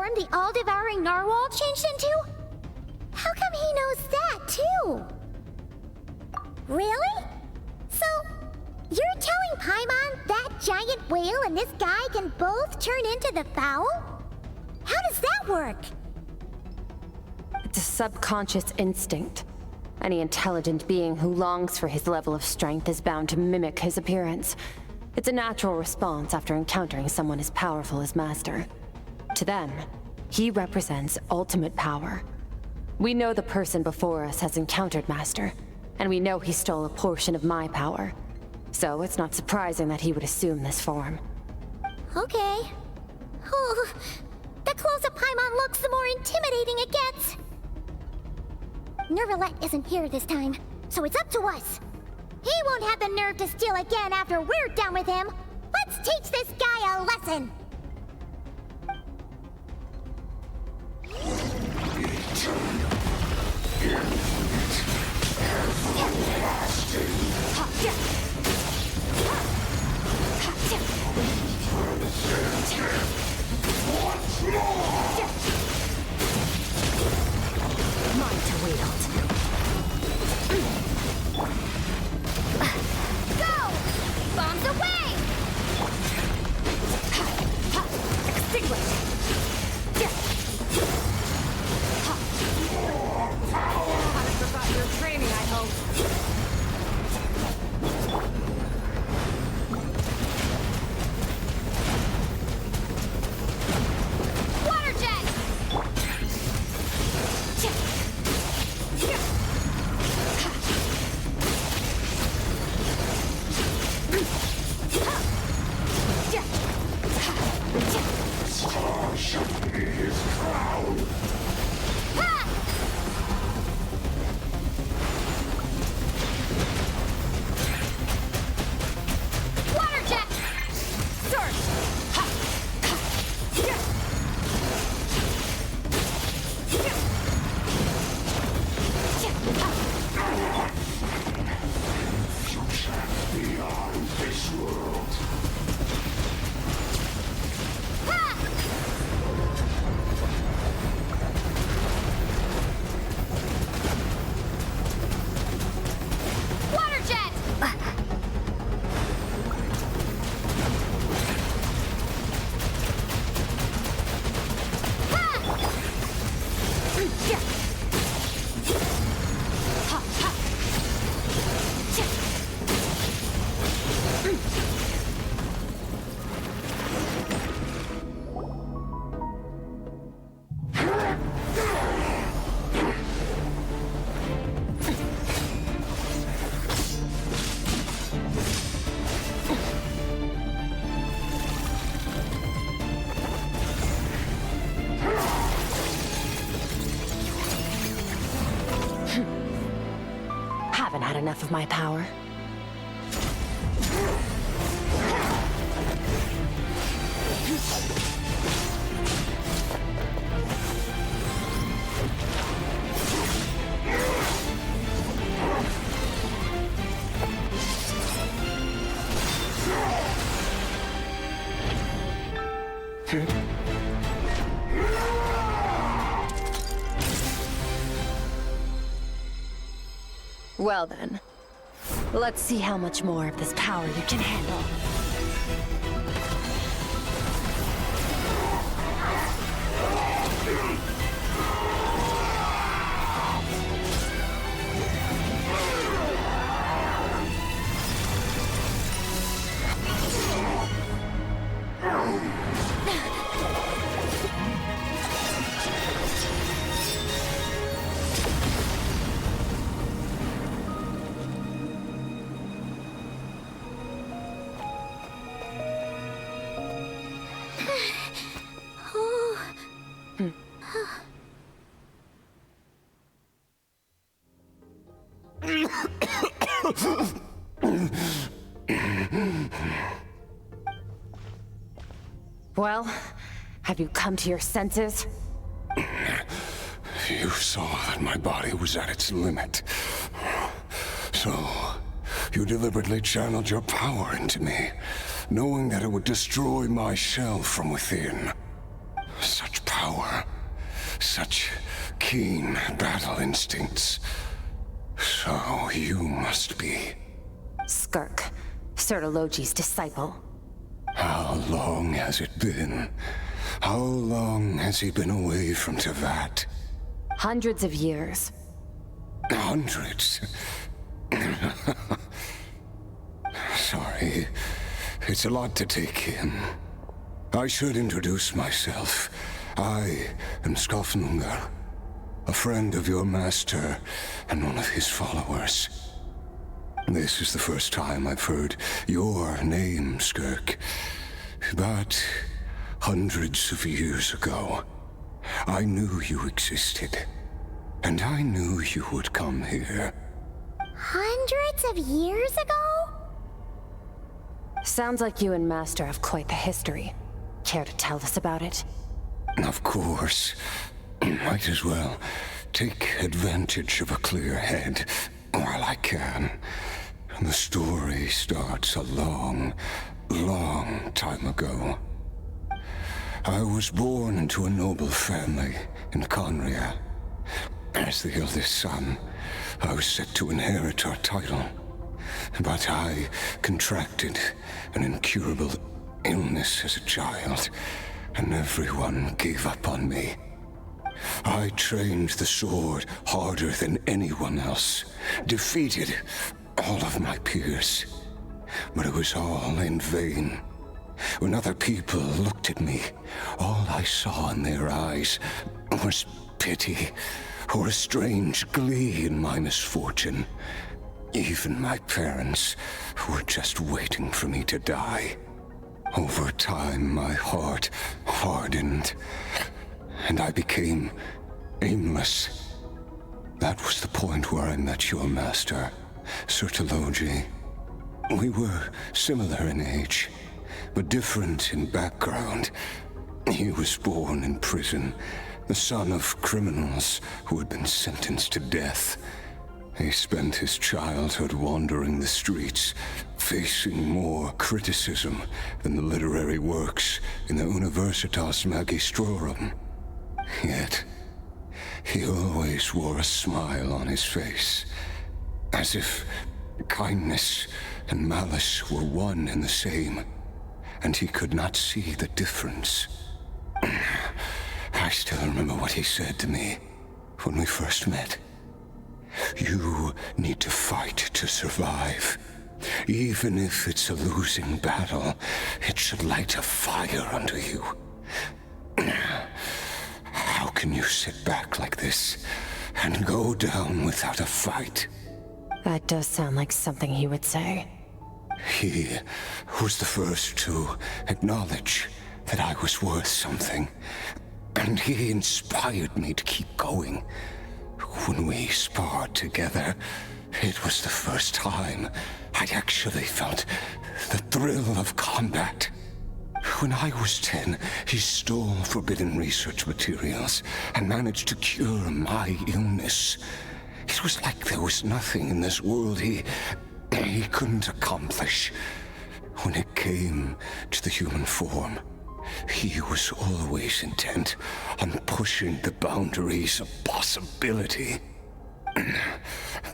form the all-devouring narwhal changed into? How come he knows that, too? Really? So, you're telling Paimon that giant whale and this guy can both turn into the fowl? How does that work? It's a subconscious instinct. Any intelligent being who longs for his level of strength is bound to mimic his appearance. It's a natural response after encountering someone as powerful as Master. To them, he represents ultimate power. We know the person before us has encountered Master, and we know he stole a portion of my power. So it's not surprising that he would assume this form. Okay. Oh, the closer Paimon looks, the more intimidating it gets. Nervalette isn't here this time, so it's up to us. He won't have the nerve to steal again after we're done with him. Let's teach this guy a lesson. Mine to wield. Go! Bombs away! Extinguish! Haven't forgotten your training, I hope. Water jet! Star shall be his crown. Water jet! Surge! Future beyond this world. Water jet! Haven't had enough of my power. Well then, let's see how much more of this power you can handle. Well, have you come to your senses? You saw that my body was at its limit. So, you deliberately channeled your power into me, knowing that it would destroy my shell from within. Such power power, such keen battle instincts. So you must be... Skirk, Sertologi's disciple. How long has it been? How long has he been away from Tevat? Hundreds of years. Hundreds? Sorry, it's a lot to take in. I should introduce myself. I am Skofnunger, a friend of your master and one of his followers. This is the first time I've heard your name, Skirk. But hundreds of years ago, I knew you existed. And I knew you would come here. Hundreds of years ago? Sounds like you and Master have quite the history. Care to tell us about it? Of course. Might as well take advantage of a clear head while I can. The story starts a long, long time ago. I was born into a noble family in Conria. As the eldest son, I was set to inherit our title. But I contracted an incurable illness as a child, and everyone gave up on me. I trained the sword harder than anyone else, defeated all of my peers. But it was all in vain. When other people looked at me, all I saw in their eyes was pity, or a strange glee in my misfortune. Even my parents were just waiting for me to die. Over time, my heart hardened, and I became aimless. That was the point where I met your master, Sertologi. We were similar in age, but different in background. He was born in prison, the son of criminals who had been sentenced to death. He spent his childhood wandering the streets, facing more criticism than the literary works in the Universitas Magistrorum. Yet, he always wore a smile on his face, as if kindness and malice were one and the same, and he could not see the difference. I still remember what he said to me when we first met. You need to fight to survive. Even if it's a losing battle, it should light a fire under you. How can you sit back like this and go down without a fight? That does sound like something he would say. He was the first to acknowledge that I was worth something, and he inspired me to keep going. When we sparred together, it was the first time I'd actually felt the thrill of combat. When I was 10, he stole forbidden research materials and managed to cure my illness. It was like there was nothing in this world he couldn't accomplish. When it came to the human form, he was always intent on pushing the boundaries of possibility.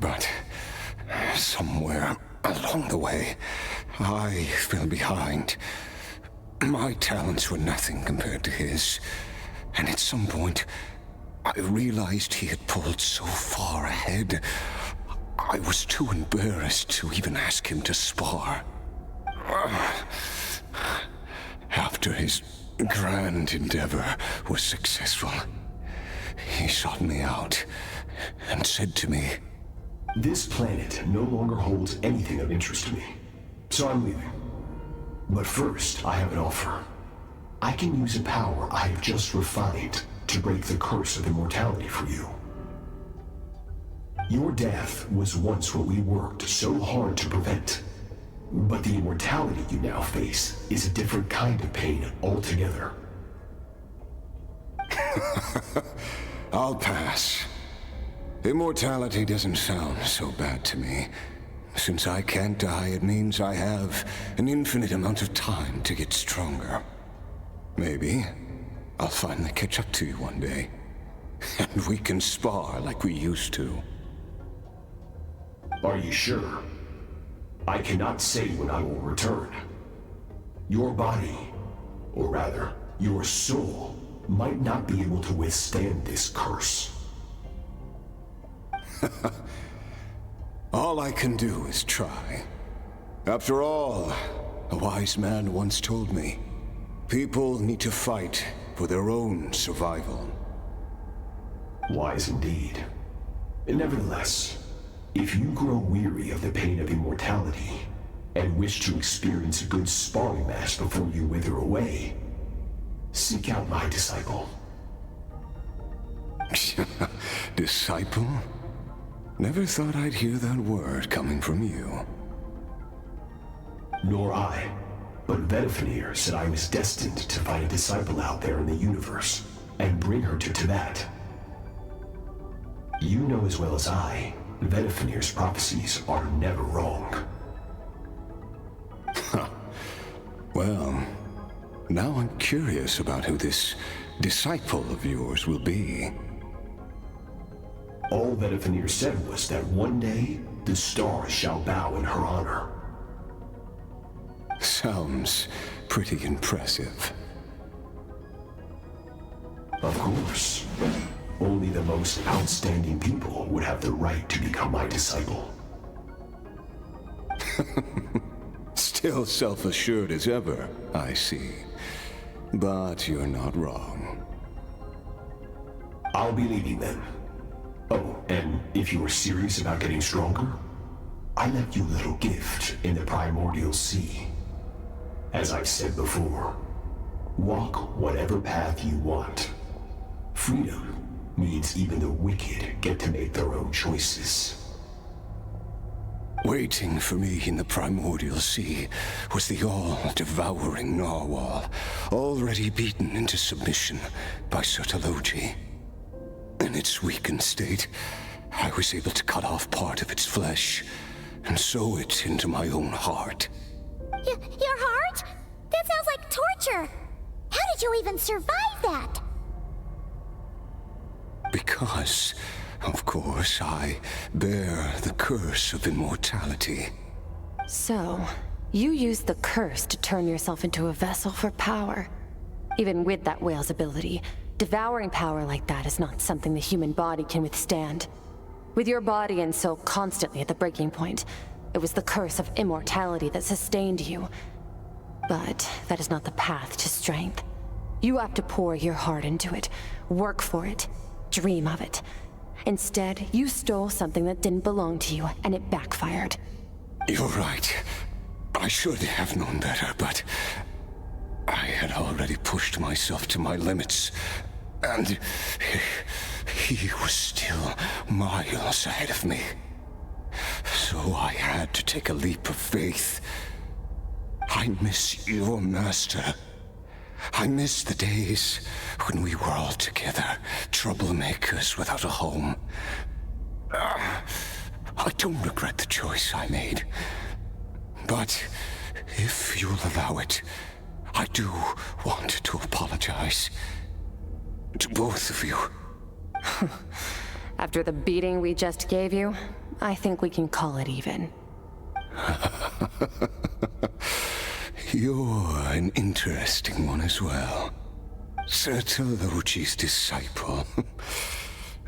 But somewhere along the way, I fell behind. My talents were nothing compared to his, and at some point, I realized he had pulled so far ahead, I was too embarrassed to even ask him to spar. After his grand endeavor was successful, he sought me out and said to me, "This planet no longer holds anything of interest to me, so I'm leaving. But first, I have an offer. I can use a power I have just refined to break the curse of immortality for you. Your death was once what we worked so hard to prevent. But the immortality you now face is a different kind of pain altogether." I'll pass. Immortality doesn't sound so bad to me. Since I can't die, it means I have an infinite amount of time to get stronger. Maybe I'll finally catch up to you one day. And we can spar like we used to. Are you sure? I cannot say when I will return. Your body, or rather, your soul, might not be able to withstand this curse. All I can do is try. After all, a wise man once told me, people need to fight for their own survival. Wise indeed. Nevertheless, if you grow weary of the pain of immortality, and wish to experience a good sparring match before you wither away, seek out my disciple. Disciple? Never thought I'd hear that word coming from you. Nor I. But Vedifenir said I was destined to find a disciple out there in the universe, and bring her to Tibet. You know as well as I, Vedifenir's prophecies are never wrong. Well, now I'm curious about who this disciple of yours will be. All Vedifenir said was that one day, the stars shall bow in her honor. Sounds pretty impressive. Of course. Only the most outstanding people would have the right to become my disciple. Still self-assured as ever, I see. But you're not wrong. I'll be leaving then. Oh, and if you are serious about getting stronger, I left you a little gift in the primordial sea. As I've said before, walk whatever path you want. Freedom means even the wicked get to make their own choices. Waiting for me in the primordial sea was the all-devouring narwhal, already beaten into submission by Sertologi. In its weakened state, I was able to cut off part of its flesh and sew it into my own heart. Your heart? That sounds like torture! How did you even survive that? Because, of course, I bear the curse of immortality. So, you used the curse to turn yourself into a vessel for power. Even with that whale's ability, devouring power like that is not something the human body can withstand. With your body and soul constantly at the breaking point, it was the curse of immortality that sustained you. But that is not the path to strength. You have to pour your heart into it, work for it, dream of it. Instead, you stole something that didn't belong to you, and it backfired. You're right. I should have known better, but I had already pushed myself to my limits, and he was still miles ahead of me. So I had to take a leap of faith. I miss your master. I miss the days when we were all together, troublemakers without a home. I don't regret the choice I made. But if you'll allow it, I do want to apologize. To both of you. After the beating we just gave you, I think we can call it even. You're an interesting one as well. Sertologi's disciple.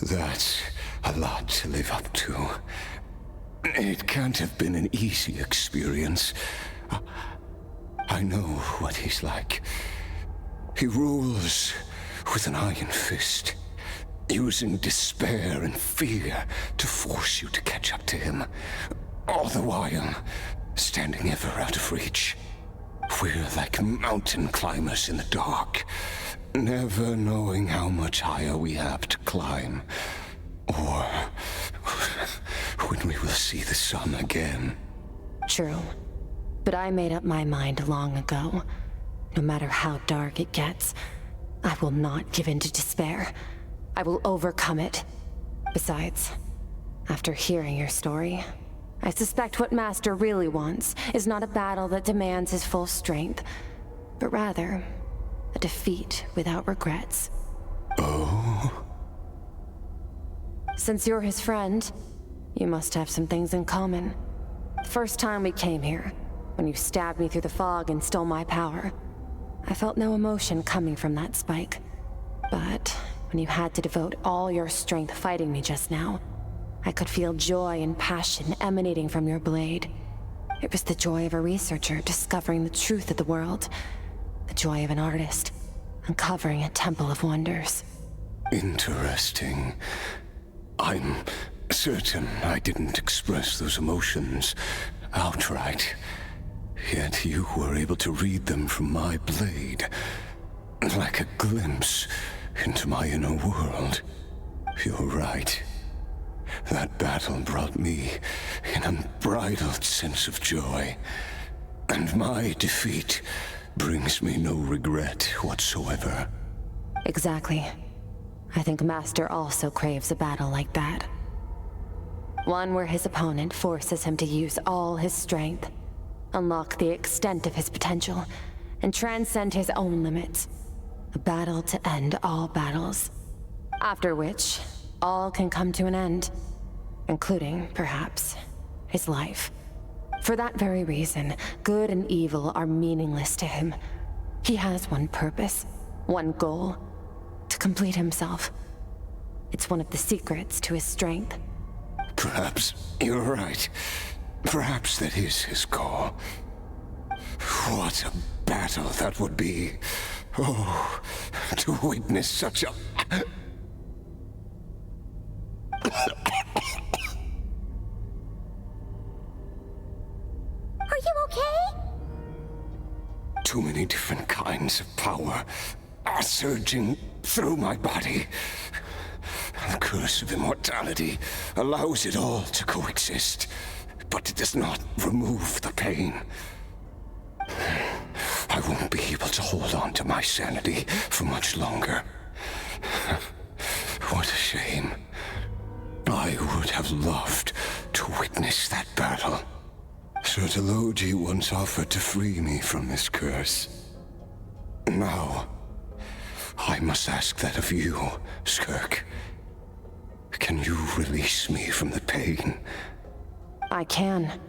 That's a lot to live up to. It can't have been an easy experience. I know what he's like. He rules with an iron fist, using despair and fear to force you to catch up to him, all the while standing ever out of reach. We're like mountain climbers in the dark, never knowing how much higher we have to climb, or when we will see the sun again. True. But I made up my mind long ago. No matter how dark it gets, I will not give in to despair. I will overcome it. Besides, after hearing your story, I suspect what Master really wants is not a battle that demands his full strength, but rather a defeat without regrets. Oh? Since you're his friend, you must have some things in common. The first time we came here, when you stabbed me through the fog and stole my power, I felt no emotion coming from that spike. But when you had to devote all your strength fighting me just now, I could feel joy and passion emanating from your blade. It was the joy of a researcher discovering the truth of the world. The joy of an artist uncovering a temple of wonders. Interesting. I'm certain I didn't express those emotions outright. Yet you were able to read them from my blade, like a glimpse into my inner world. You're right. That battle brought me an unbridled sense of joy, and my defeat brings me no regret whatsoever. Exactly. I think Master also craves a battle like that. One where his opponent forces him to use all his strength, unlock the extent of his potential, and transcend his own limits. A battle to end all battles. After which, all can come to an end, including, perhaps, his life. For that very reason, good and evil are meaningless to him. He has one purpose, one goal: to complete himself. It's one of the secrets to his strength. Perhaps you're right. Perhaps that is his goal. What a battle that would be. Oh, to witness such a... Are you okay? Too many different kinds of power are surging through my body. The curse of immortality allows it all to coexist, but it does not remove the pain. I won't be able to hold on to my sanity for much longer. What a shame. I would have loved to witness that battle. Sertologi once offered to free me from this curse. Now, I must ask that of you, Skirk. Can you release me from the pain? I can,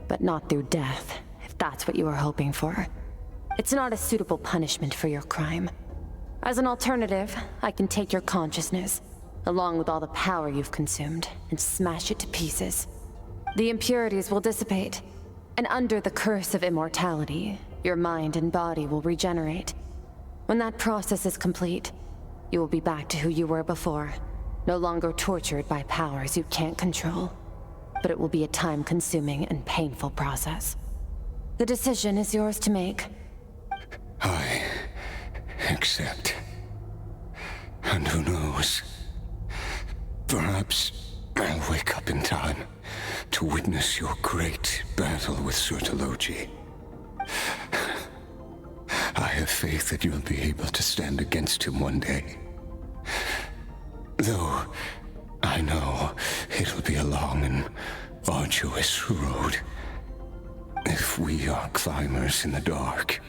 but not through death, if that's what you were hoping for. It's not a suitable punishment for your crime. As an alternative, I can take your consciousness, along with all the power you've consumed, and smash it to pieces. The impurities will dissipate, and under the curse of immortality, your mind and body will regenerate. When that process is complete, you will be back to who you were before, no longer tortured by powers you can't control. But it will be a time-consuming and painful process. The decision is yours to make. I accept. And who knows? Perhaps I'll wake up in time to witness your great battle with Sertologi. I have faith that you'll be able to stand against him one day. Though I know it'll be a long and arduous road. If we are climbers in the dark,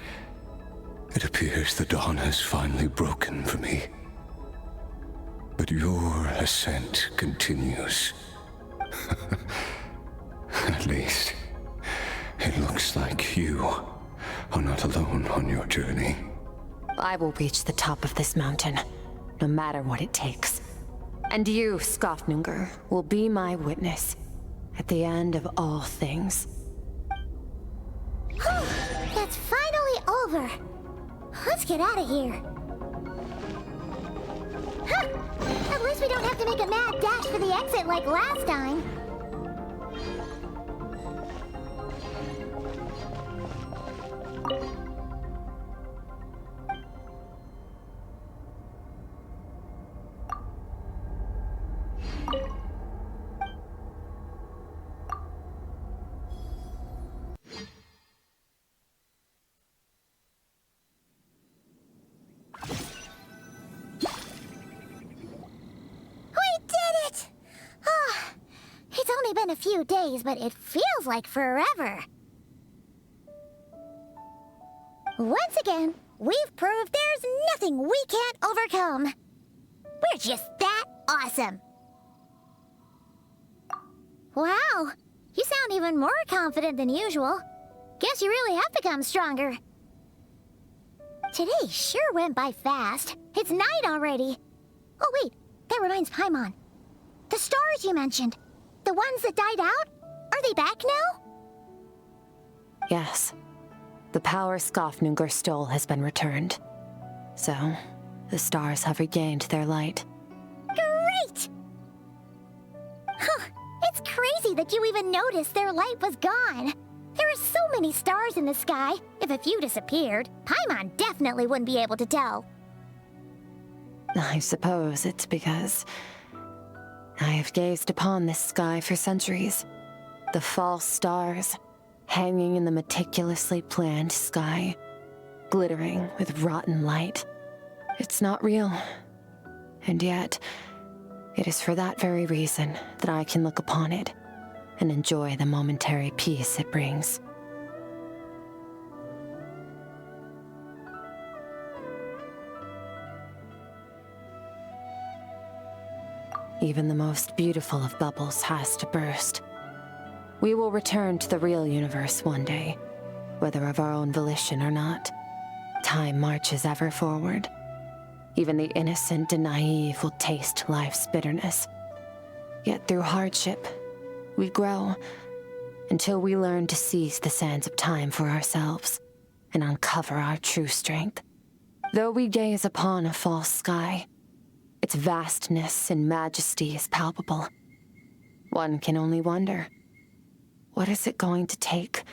it appears the dawn has finally broken for me. But your ascent continues. At least, it looks like you are not alone on your journey. I will reach the top of this mountain, no matter what it takes. And you, Skofnunger, will be my witness at the end of all things. That's finally over. Let's get out of here. Huh. At least we don't have to make a mad dash for the exit like last time. Been a few days, but it feels like forever. Once again, we've proved there's nothing we can't overcome. We're just that awesome. Wow, you sound even more confident than usual. Guess you really have become stronger. Today sure went by fast. It's night already. Oh wait, that reminds Paimon. The stars you mentioned, the ones that died out, are they back now? Yes. The power Skofnunger stole has been returned. So, the stars have regained their light. Great! Huh, it's crazy that you even noticed their light was gone. There are so many stars in the sky. If a few disappeared, Paimon definitely wouldn't be able to tell. I suppose it's because I have gazed upon this sky for centuries. The false stars, hanging in the meticulously planned sky, glittering with rotten light. It's not real. And yet, it is for that very reason that I can look upon it and enjoy the momentary peace it brings. Even the most beautiful of bubbles has to burst. We will return to the real universe one day, whether of our own volition or not. Time marches ever forward. Even the innocent and naive will taste life's bitterness. Yet through hardship, we grow until we learn to seize the sands of time for ourselves and uncover our true strength. Though we gaze upon a false sky, its vastness and majesty is palpable. One can only wonder, what is it going to take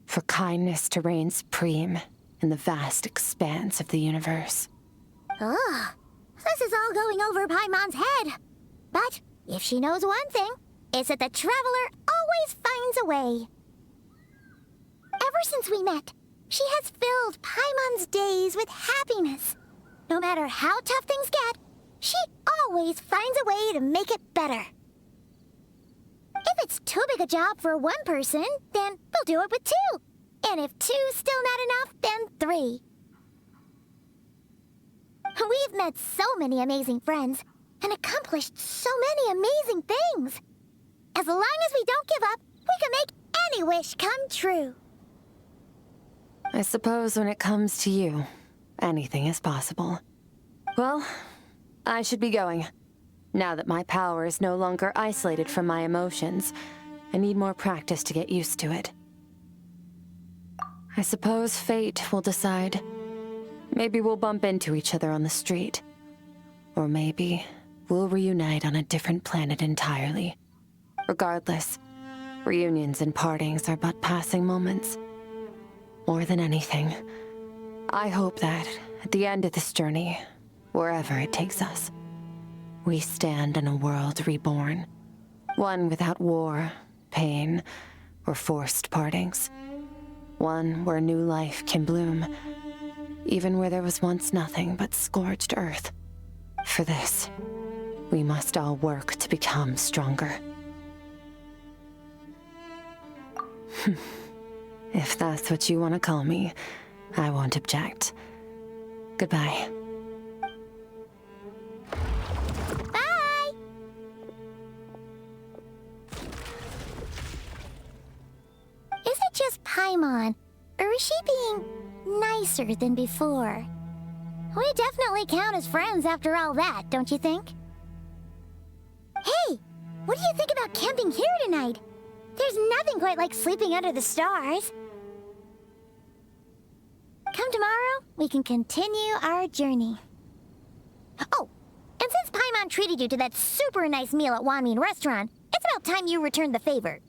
for kindness to reign supreme in the vast expanse of the universe? Ugh, this is all going over Paimon's head. But if she knows one thing, it's that the traveler always finds a way. Ever since we met, she has filled Paimon's days with happiness. No matter how tough things get, she always finds a way to make it better. If it's too big a job for one person, then we'll do it with two. And if two's still not enough, then three. We've met so many amazing friends and accomplished so many amazing things. As long as we don't give up, we can make any wish come true. I suppose when it comes to you, anything is possible. Well, I should be going. Now that my power is no longer isolated from my emotions, I need more practice to get used to it. I suppose fate will decide. Maybe we'll bump into each other on the street. Or maybe we'll reunite on a different planet entirely. Regardless, reunions and partings are but passing moments. More than anything, I hope that at the end of this journey, wherever it takes us, we stand in a world reborn. One without war, pain, or forced partings. One where new life can bloom, even where there was once nothing but scorched earth. For this, we must all work to become stronger. If that's what you want to call me, I won't object. Goodbye. Bye! Is it just Paimon, or is she being nicer than before? We definitely count as friends after all that, don't you think? Hey, what do you think about camping here tonight? There's nothing quite like sleeping under the stars. Come tomorrow, we can continue our journey. Oh, and since Paimon treated you to that super nice meal at Wanmin Restaurant, it's about time you returned the favor.